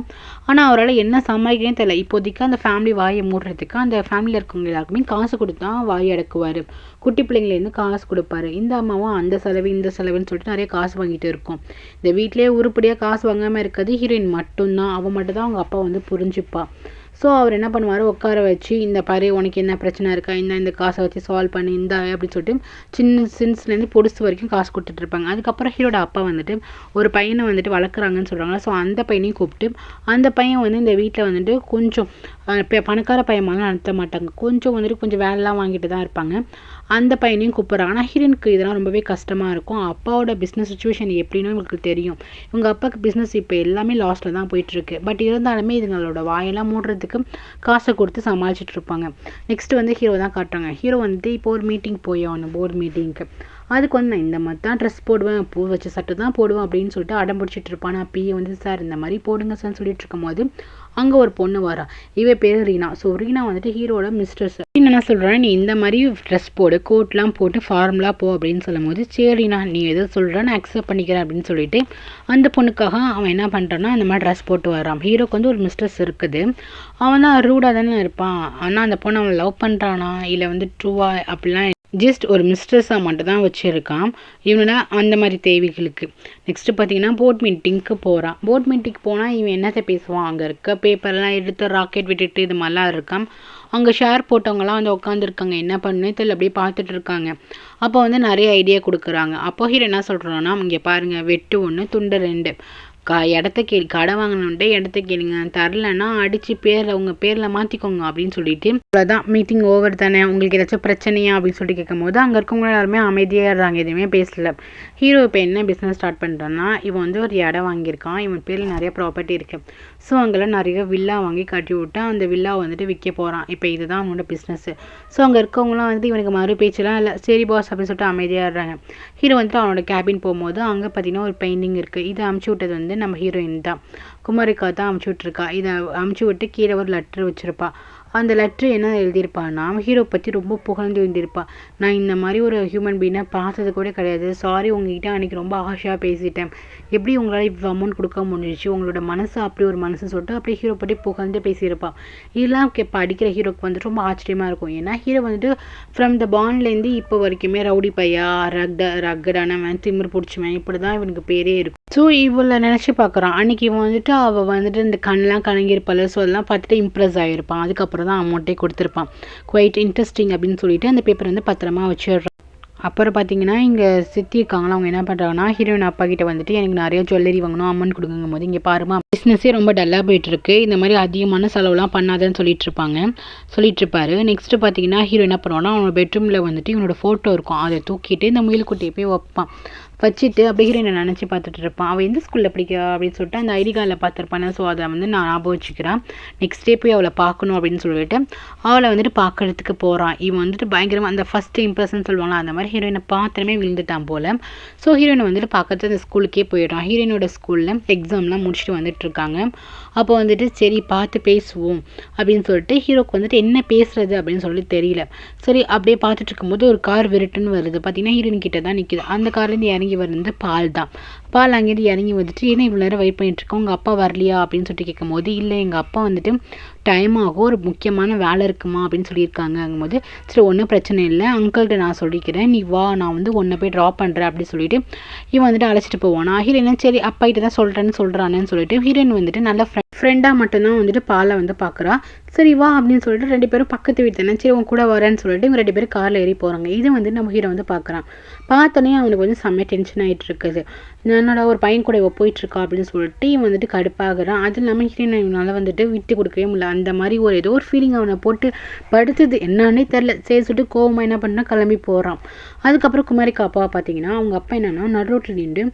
ஆனால் அவரால் என்ன சமாளிக்கவே தெரியல. இப்போதைக்கு அந்த ஃபேமிலி வாயை மூடுறதுக்கு அந்த ஃபேமிலியில் இருக்கவங்க எல்லாருக்குமே காசு கொடுத்து தான் வாய் அடக்குவார். குட்டி பிள்ளைங்கலேருந்து காசு கொடுப்பாரு. இந்த அம்மாவும் அந்த செலவு இந்த செலவுன்னு சொல்லிட்டு நிறைய காசு வாங்கிட்டு இருக்கும். இந்த வீட்டிலேயே உருப்படியாக காசு வாங்காமல் இருக்கிறது ஹீரோயின் மட்டும்தான். அவன் மட்டும் தான் அவங்க அப்பா வந்து புரிஞ்சுப்பா. ஸோ அவர் என்ன பண்ணுவார், உட்கார வச்சு இந்த பாரு உனக்கு என்ன பிரச்சனை இருக்கா, இந்த காசை வச்சு சால்வ் பண்ணி இந்த அப்படின்னு சொல்லிட்டு சின்ன சின்ஸ்லேருந்து பொடுசு வரைக்கும் காசு கொடுத்துட்டு இருப்பாங்க. அதுக்கப்புறம் ஹீரோட அப்பா வந்துட்டு ஒரு பையனை வந்துட்டு வளர்க்குறாங்கன்னு சொல்கிறாங்க. ஸோ அந்த பையனையும் கூப்பிட்டு அந்த பையன் வந்து இந்த வீட்டில் வந்துட்டு கொஞ்சம் பணக்கார பையன் மாதிரி நடத்த மாட்டாங்க. கொஞ்சம் வந்துட்டு கொஞ்சம் வேலைலாம் வாங்கிட்டு தான் இருப்பாங்க. அந்த பையனையும் கூப்பிட்றாங்க. ஆனால் ஹீரோனுக்கு இதெல்லாம் ரொம்பவே கஷ்டமாக இருக்கும். அப்பாவோட பிஸ்னஸ் சுச்சுவேஷன் எப்படின்னு உங்களுக்கு தெரியும். இவங்க அப்பாவுக்கு பிஸ்னஸ் இப்போ எல்லாமே லாஸ்ட்டில் தான் போயிட்டுருக்கு. பட் இருந்தாலுமே இதுங்களோட வாயெல்லாம் மூடுறதுக்கு காசை கொடுத்து சமாளிச்சுட்டு இருப்பாங்க. நெக்ஸ்ட் வந்து ஹீரோ தான் காட்டுறாங்க. ஹீரோ வந்துட்டு இப்போ ஒரு மீட்டிங் போய் ஆகணும், போர்டு மீட்டிங்க்கு. அதுக்கு வந்து நான் இந்த மாதிரி தான் ட்ரெஸ் போடுவேன், பூ வச்ச சட்டை தான் போடுவேன் அப்படின்னு சொல்லிட்டு அடம் பிடிச்சிட்டு இருப்பான். நான் அப்பயே வந்து சார் இந்த மாதிரி போடுங்க சார்னு சொல்லிட்டு இருக்கும்போது அங்கே ஒரு பொண்ணு வரா. இவ பேர் ரீனா. ஸோ ரீனா வந்துட்டு ஹீரோட மிஸ்ட்ரஸ். என்ன சொல்கிறேன், நீ இந்த மாதிரி ட்ரெஸ் போடு, கோட்லாம் போட்டு ஃபார்மலாக போ அப்படின்னு சொல்லும் போது சரி ரீனா நீ எது சொல்கிற நான் அக்செப்ட் பண்ணிக்கிறேன் அப்படின்னு சொல்லிட்டு அந்த பொண்ணுக்காக அவன் என்ன பண்ணுறான்னா அந்த மாதிரி ட்ரெஸ் போட்டு வரான். ஹீரோக்கு வந்து ஒரு மிஸ்ட்ரஸ் இருக்குது. அவன் தான் ரூடாக தானே இருப்பான். ஆனால் அந்த பொண்ணு அவன் லவ் பண்ணுறானா இல்லை வந்து ட்ரூவா அப்படிலாம் ஜஸ்ட் ஒரு மிஸ்ட்ரஸாக மட்டும் தான் வச்சுருக்கான் இவனோட அந்த மாதிரி தேவைகளுக்கு. நெக்ஸ்ட்டு பார்த்தீங்கன்னா போர்ட் மீட்டிங்க்கு போகிறான். போர்ட் மீட்டிங்க்கு போனால் இவன் என்னத்தை பேசுவான், அங்கே இருக்க பேப்பர்லாம் எடுத்து ராக்கெட் விட்டுட்டு இது மாதிரிலாம் இருக்கான். அங்கே ஷேர் போட்டவங்களாம் வந்து உட்காந்துருக்காங்க. என்ன பண்ணுன்னு தெரியல, அப்படியே பார்த்துட்டு இருக்காங்க. அப்போ வந்து நிறைய ஐடியா கொடுக்குறாங்க. அப்போ ஹீரோ என்ன சொல்கிறான்னா, இங்கே பாருங்கள் வெட்டு 1 துண்டு 2 இடத்த கேள்வி கடை வாங்கணுன்ட்டு இடத்த கேளுங்க, தரலன்னா அடித்து பேரில் உங்கள் பேரில் மாற்றிக்கோங்க அப்படின்னு சொல்லிட்டு அவ்வளோதான் மீட்டிங் ஓவர் தானே, உங்களுக்கு ஏதாச்சும் பிரச்சனையா அப்படின்னு சொல்லிட்டு கேட்கும் போது அங்கே இருக்கவங்க எல்லாருமே அமைதியாக இருறாங்க, எதுவுமே பேசல. ஹீரோ இப்போ என்ன பிஸ்னஸ் ஸ்டார்ட் பண்ணுறான்னா, இவன் வந்து ஒரு இடம் வாங்கியிருக்கான். இவன் பேரில் நிறைய ப்ராப்பர்ட்டி இருக்குது. ஸோ அங்கெல்லாம் நிறைய வில்லா வாங்கி கட்டி விட்டு அந்த வில்லா வந்துட்டு விற்க போகிறான். இப்போ இதுதான் அவனோட பிஸ்னஸ்ஸு. ஸோ அங்கே இருக்கவங்களாம் வந்துட்டு இவனுக்கு மறு பேச்செல்லாம் இல்லை, சரி பாஸ் அப்படின்னு சொல்லிட்டு அமைதியாக இருறாங்க. ஹீரோ வந்துட்டு அவனோட கேபின் போகும்போது அங்கே பார்த்தீங்கன்னா ஒரு பெயிண்டிங் இருக்குது. இதை அமுச்சு விட்டது வந்து நம்ம ஹீரோயின் தான், குமாரிக்கா தான் அமுச்சு விட்ருக்கா. இதை அமுச்சு விட்டு கீழே ஒரு லெட்ரு வச்சுருப்பா. அந்த லெட்ரு என்ன எழுதியிருப்பான்னா, ஹீரோ பற்றி ரொம்ப புகழ்ந்து எழுதியிருப்பா. நான் இந்த மாதிரி ஒரு ஹியூமன் பீனை பார்த்தது கூட கிடையாது, சாரி உங்ககிட்ட அன்றைக்கி ரொம்ப ஆசையாக பேசிட்டேன், எப்படி உங்களால் இவ்வளோ அமௌண்ட் கொடுக்க முடிஞ்சிச்சு, உங்களோட மனசு அப்படி ஒரு மனசு சொல்லிட்டு அப்படியே ஹீரோ பற்றி புகழ்ந்து பேசியிருப்பா. இதெல்லாம் படிக்கிற ஹீரோக்கு வந்துட்டு ரொம்ப ஆச்சரியமாக இருக்கும். ஏன்னா ஹீரோ வந்துட்டு ஃப்ரம் த பாண்ட்லேருந்து இப்போ வரைக்குமே ரவுடி பையா, ரக்கடானவன், திமிர் பிடிச்சவன், இப்படி தான் இவனுக்கு பேரே இருக்கும். ஸோ இவளை நினச்சி பார்க்குறான். அன்றைக்கி இவன் வந்துட்டு அவள் வந்துட்டு இந்த கண்ணெலாம் கலங்கியிருப்பாள். ஸோ அதெல்லாம் பார்த்துட்டு இம்ப்ரெஸ் ஆகிருப்பான். அதுக்கப்புறம் தான் அமௌண்ட்டே கொடுத்துருப்பான். குவைட் இன்ட்ரெஸ்டிங் அப்படின்னு சொல்லிட்டு அந்த பேப்பர் வந்து பத்திரமா வச்சிடுறான். அப்புறம் பார்த்தீங்கன்னா இங்கே சித்தி இருக்காங்களா, அவங்க என்ன பண்ணுறாங்கன்னா ஹீரோயின் அப்பா கிட்ட வந்துட்டு எனக்கு நிறைய ஜுவல்லரி வாங்கணும், அமௌண்ட் கொடுங்கும் போது இங்கே பாருமா பிஸ்னஸே ரொம்ப டல்லாக போயிட்டுருக்கு, இந்த மாதிரி அதிகமான செலவுலாம் பண்ணாதன்னு சொல்லிட்டு இருப்பாரு. நெக்ஸ்ட்டு பார்த்தீங்கன்னா ஹீரோ என்ன பண்ணுவான்னா, அவனோட பெட்ரூமில் வந்துட்டு இவனோட ஃபோட்டோ இருக்கும், அதை தூக்கிட்டு இந்த முயல்குட்டியை போய் வைப்பான். வச்சுட்டு அப்படியே ஹீரோயினை நினச்சி பார்த்துட்டு இருப்பான். அவள் எந்த ஸ்கூலில் படிக்கிறா அப்படின்னு சொல்லிட்டு அந்த ஐடி கார்டில் பார்த்துருப்பானே. ஸோ அதை வந்து நான் ஞாபகம் வச்சுக்கிறான். நெக்ஸ்ட் டே போய் அவளை பார்க்கணும் அப்படின்னு சொல்லிட்டு அவளை வந்துட்டு பார்க்கறதுக்கு போகிறான். இவன் வந்துட்டு பயங்கரமாக அந்த ஃபஸ்ட்டு இம்ப்ரெஷன் சொல்லுவாங்களா, அந்த மாதிரி ஹீரோயினை பார்த்தனமே விழுந்துட்டான் போல். ஸோ ஹீரோயினை வந்துட்டு பார்க்கறது அந்த ஸ்கூலுக்கே போயிடுறான். ஹீரோயினோட ஸ்கூலில் எக்ஸாம்லாம் முடிச்சுட்டு வந்துட்டு இருக்காங்க. அப்போ வந்துட்டு சரி பார்த்து பேசுவோம் அப்படின்னு சொல்லிட்டு ஹீரோக்கு வந்துட்டு என்ன பேசுறது அப்படின்னு சொல்லி தெரியல. சரி அப்படியே பார்த்துட்டு இருக்கும்போது ஒரு கார் விருட்டுன்னு வருது. பார்த்தீங்கன்னா ஹீரோயின் கிட்ட தான் நிற்கிது. அந்த கார்லேருந்து இறங்கி வருது பால் தான். பால் அங்கேருந்து இறங்கி வந்துட்டு ஏன்னா இவ்வளோ நேரம் வெயிட் பண்ணிட்டுருக்கோம், உங்கள் அப்பா வரலையா அப்படின்னு சொல்லிட்டு கேட்கும்போது, இல்லை எங்கள் அப்பா வந்துட்டு டைம் ஆகும், ஒரு முக்கியமான வேலை இருக்குமா அப்படின்னு சொல்லியிருக்காங்கங்கும்போது, சரி ஒன்றும் பிரச்சனை இல்லை, அங்கிள்கிட்ட நான் சொல்லிக்கிறேன், நீ வா நான் வந்து உன்னை போய் ட்ராப் பண்ணுறேன் அப்படின்னு சொல்லிட்டு இவன் வந்துட்டு அழைச்சிட்டு போவான். நான் ஹீரோயின் சரி அப்பா கிட்ட தான் சொல்கிறானேன்னு சொல்லிட்டு ஹீரோயின் வந்துட்டு நல்ல ஃப்ரெண்டாக மட்டும்தான் வந்துட்டு பாலை வந்து பார்க்குறா. சரி வா அப்படின்னு சொல்லிட்டு 2 பேரும் பக்கத்து வீட்டு தானே, சரி உன் கூட வரேன்னு சொல்லிட்டு இவங்க 2 பேரும் காரில் ஏறி போகிறாங்க. இது வந்து நம்ம ஹீரோ வந்து பார்க்குறான். பார்த்தோன்னே அவனுக்கு வந்து செம்ம டென்ஷன் ஆகிட்டு இருக்குது. என்னடா ஒரு பையன் கூட இவ போயிட்டுருக்கா அப்படின்னு சொல்லிட்டு இவன் வந்துட்டு கடுப்பாகிறான். அது இல்லாமல் ஹீரோயின் இவனால் வந்துட்டு விட்டு கொடுக்கவே முடியல. அந்த மாதிரி ஏதோ ஒரு ஃபீலிங் அவனை போட்டு படுத்துது, என்னன்னே தெரில. சரி சொல்லிட்டு கோவமாக என்ன பண்ணா கிளம்பி போகிறான். அதுக்கப்புறம் குமாரிக்கு அப்பாவை பார்த்தீங்கன்னா அவங்க அப்பா என்னன்னா நடுரோட்டில் நின்று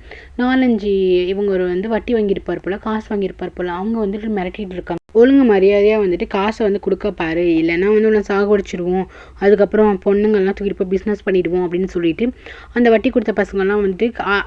4-5 இவங்க ஒரு வட்டி வாங்கியிருப்பார் போல், காசு வாங்கியிருப்பார் போல். அவங்க வந்துட்டு மிரட்டிட்டு இருக்காங்க, ஒழுங்கு மரியாதையாக வந்துட்டு காசை கொடுக்க பாரு, இல்லைன்னா உன்னை சாகடிச்சிடுவோம், அதுக்கப்புறம் பொண்ணுங்கள்லாம் தூக்கிட்டு போய் பிஸ்னஸ் பண்ணிடுவோம் அப்படின்னு சொல்லிட்டு அந்த வட்டி கொடுத்த பசங்கள்லாம்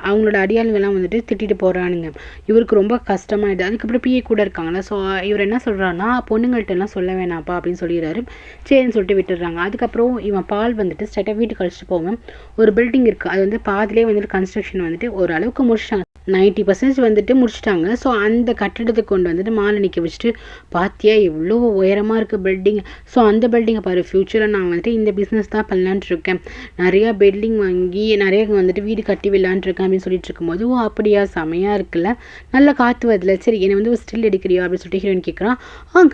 அவங்களோட அடியாளுங்கள்லாம் திட்டிட்டு போகிறானுங்க. இவருக்கு ரொம்ப கஷ்டமாயிடுது. அதுக்கப்புறம் பிஏ கூட இருக்காங்களா, ஸோ இவர் என்ன சொல்கிறாருன்னா பொண்ணுங்கள்ட்ட எல்லாம் சொல்ல வேணாப்பா அப்படின்னு சொல்லிடுறாரு. சரின்னு சொல்லிட்டு விட்டுடுறாங்க. அதுக்கப்புறம் இவன் பால் ஸ்ட்ரைட்டாக வீட்டுக்கு கழிச்சிட்டு போவேன். ஒரு பில்டிங் இருக்குது, அது பாதிலே கன்ஸ்ட்ரக்ஷன் ஓரளவுக்கு முடிச்சிட்டாங்க, 90% முடிச்சிட்டாங்க. ஸோ அந்த கட்டிடத்தை கொண்டு மாலை நிற்க வச்சுட்டு, பாத்தியா எவ்வளோ உயரமாக இருக்குது பில்டிங், ஸோ அந்த பில்டிங்கை பாரு, ஃப்யூச்சரில் நான் இந்த பிஸ்னஸ் தான் பண்ணலான்ட்டு இருக்கேன், நிறையா பில்டிங் வாங்கி நிறைய வீடு கட்டி விடலான்ட்ருக்கேன் அப்படின்னு சொல்லிட்டு இருக்கும்போது, ஓ அப்படியா, செமையாக இருக்குல்ல, நல்லா காற்று வரல, சரி என்னை ஒரு ஸ்டில் எடுக்கிறியா அப்படின்னு சொல்லிட்டு ஹீரோயின் கேட்குறான்.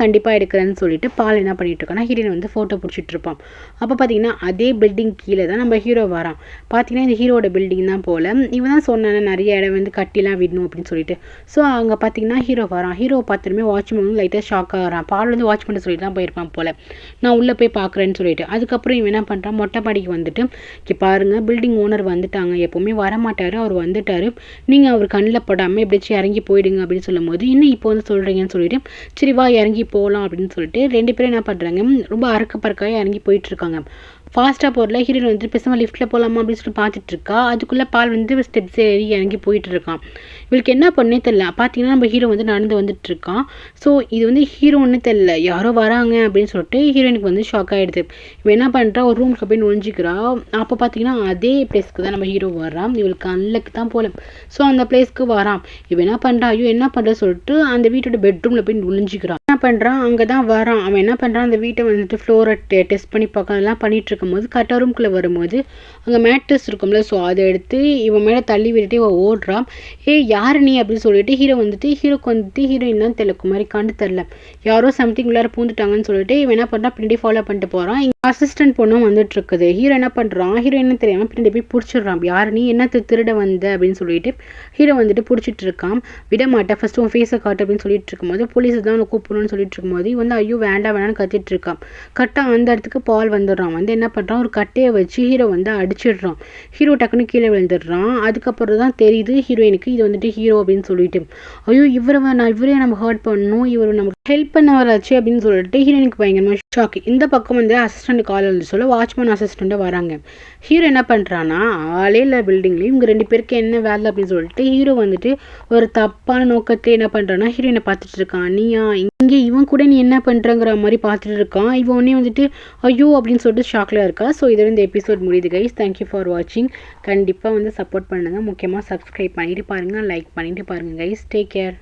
கண்டிப்பாக எடுக்கிறேன்னு சொல்லிட்டு பால் என்ன பண்ணிட்டு இருக்கான்னா ஹீரோயின் ஃபோட்டோ பிடிச்சிட்டு இருப்பான். அப்போ பார்த்தீங்கன்னா அதே பில்டிங் கீழே தான் நம்ம ஹீரோ வரான். பார்த்தீங்கன்னா இந்த ஹீரோட பில்டிங் தான் போல். இவன் தான் சொன்னானே நிறைய இடம் கட்டிலாம் விடணும் அப்படின்னு சொல்லிட்டு. ஸோ அங்கே பார்த்தீங்கன்னா ஹீரோ வரான். ஹீரோ பார்த்துட்டுமே வாட்ச்மேன் லைட்டாக ஷாக் ஆகிறான். பால் வாட்ச் பண்ண சொல்லிட்டு தான் போயிருப்பான் போல், நான் உள்ளே போய் பார்க்குறேன்னு சொல்லிட்டு. அதுக்கப்புறம் இவன் என்ன பண்ணுறான், மொட்டை மாடிக்கு இங்கே பாருங்கள் பில்டிங் ஓனர் வந்துட்டாங்க, எப்போவுமே வரமாட்டார், அவர் வந்துட்டார், நீங்கள் அவர் கண்ணில் படாமல் எப்படியாச்சும் இறங்கி போயிடுங்க அப்படின்னு சொல்லும்போது, இன்னும் இப்போ சொல்கிறீங்கன்னு சொல்லிட்டு, சரி வா இறங்கி போகலாம் அப்படின்னு சொல்லிட்டு 2 பேரும் என்ன பண்ணுறாங்க, ரொம்ப அறக்க பறக்காக இறங்கி போயிட்டுருக்காங்க. ஃபாஸ்ட்டாக போகிறல ஹீரோயின் பேசாமல் லிஃப்ட்டில் போகலாமா அப்படின்னு சொல்லிட்டு பார்த்துட்டு இருக்கா. அதுக்குள்ளே பால் ஸ்டெப்ஸ் ஏறி இறங்கி போயிட்டு இருக்கான். இவளுக்கு என்ன பண்ணே தெரில. பார்த்தீங்கன்னா நம்ம ஹீரோ நடந்து வந்துட்டு இருக்கான். ஸோ இது ஹீரோன்னு தெரில, யாரோ வராங்க அப்படின்னு சொல்லிட்டு ஹீரோயினுக்கு ஷாக் ஆகிடுது. இவன் என்ன பண்ணுறா, ஒரு ரூமுக்கு போய் நுழைஞ்சிக்கிறா. அப்போ பார்த்தீங்கன்னா அதே பிளேஸ்க்கு தான் நம்ம ஹீரோ வரான். இவளுக்கு அன்லக்கு தான் போல. ஸோ அந்த பிளேஸ்க்கு வரான். இவன் என்ன பண்ணுறா, ஐயோ என்ன பண்ணுற சொல்லிட்டு அந்த வீட்டோட பெட்ரூமில் போய் நுழைஞ்சிக்கிறான். என்ன பண்ணுறான், அங்கே தான் வரான். அவன் என்ன பண்ணுறான், அந்த வீட்டை ஃப்ளோரை டெஸ்ட் பண்ணி பார்க்கலாம் பண்ணிட்டு இருக்கும்போது கரெக்டாக ரூம்குள்ளே வரும்போது அங்கே மேட்ரஸ் இருக்கும்ல, ஸோ அதை எடுத்து இவன் மேலே தள்ளி விட்டுட்டு இவன் ஓடுறான். யார் நீ அப்படின்னு சொல்லிட்டு ஹீரோக்கு ஹீரோயின் தான் தெரியல, குமாரி கண்டு தெரில, யாரோ சம்திங் உள்ளார பூந்துட்டாங்கன்னு சொல்லிட்டு இவன் என்ன பண்ணுறான், பின்னாடி ஃபாலோ பண்ணிட்டு போகிறான். அசிஸ்டன்ட் பொண்ணும் வந்துட்டு இருக்குது. ஹீரோ என்ன பண்ணுறான், ஹீரோயின் தெரியாமல் பின்னாடி போய் பிடிச்சிடுறான். யார் நீ, என்ன திருட வந்த அப்படின்னு சொல்லிட்டு ஹீரோ பிடிச்சிட்டு இருக்கான். விட மாட்டேன், ஃபர்ஸ்ட் உன் ஃபேஸை காட்டு அப்படின்னு சொல்லிட்டு இருக்கும்போது போலீஸ் தான் கூப்பிடணும்னு சொல்லிட்டு இருக்கும்போது ஐயோ வேண்டாம் வேணான்னு கத்திட்டு இருக்கான். கரெக்டாக அந்த இடத்துக்கு பால் வந்துடுறான். என்ன பண்ணுறான், ஒரு கட்டையை வச்சு ஹீரோ அடிச்சிடுறான். ஹீரோ டக்குன்னு கீழே விழுந்துடுறான். அதுக்கப்புறம் தான் தெரியுது ஹீரோயினுக்கு இது ஹீரோ அப்படின்னு சொல்லிட்டு. ஐயோ இவரே நம்ம ஹர்ட் பண்ணணும், இவர் நமக்கு ஹெல்ப் பண்ணவராச்சு அப்படின்னு சொல்லிட்டு ஹீரோயினுக்கு பயங்கரமாக ஷாக். இந்த பக்கம் அசிஸ்டன்ட் கால் வந்து சொல்ல வாட்ச்மேன் அசிஸ்டண்ட்டாக வராங்க. ஹீரோ என்ன பண்ணுறான்னா, ஆளே இல்லை பில்டிங்லேயும், இவங்க 2 பேருக்கு என்ன வேலை அப்படின்னு சொல்லிட்டு ஹீரோ ஒரு தப்பான நோக்கத்தை என்ன பண்ணுறான்னா ஹீரோயினை பார்த்துட்டு இருக்கான். நீயா இங்கே இவன் கூட நீ என்ன பண்ணுறங்கிற மாதிரி பார்த்துட்டு இருக்கான். இவன் உடனே ஐயோ அப்படின்னு சொல்லிட்டு ஷாக்கில் இருக்கா. ஸோ இதோட இந்த எபிசோட் முடியுது கைஸ். தேங்க்யூ ஃபார் வாட்சிங். கண்டிப்பாக சப்போர்ட் பண்ணுங்கள். முக்கியமாக சப்ஸ்கிரைப் பண்ணிட்டு பாருங்கள், லைக் பண்ணிட்டு பாருங்கள் கைஸ். Take care.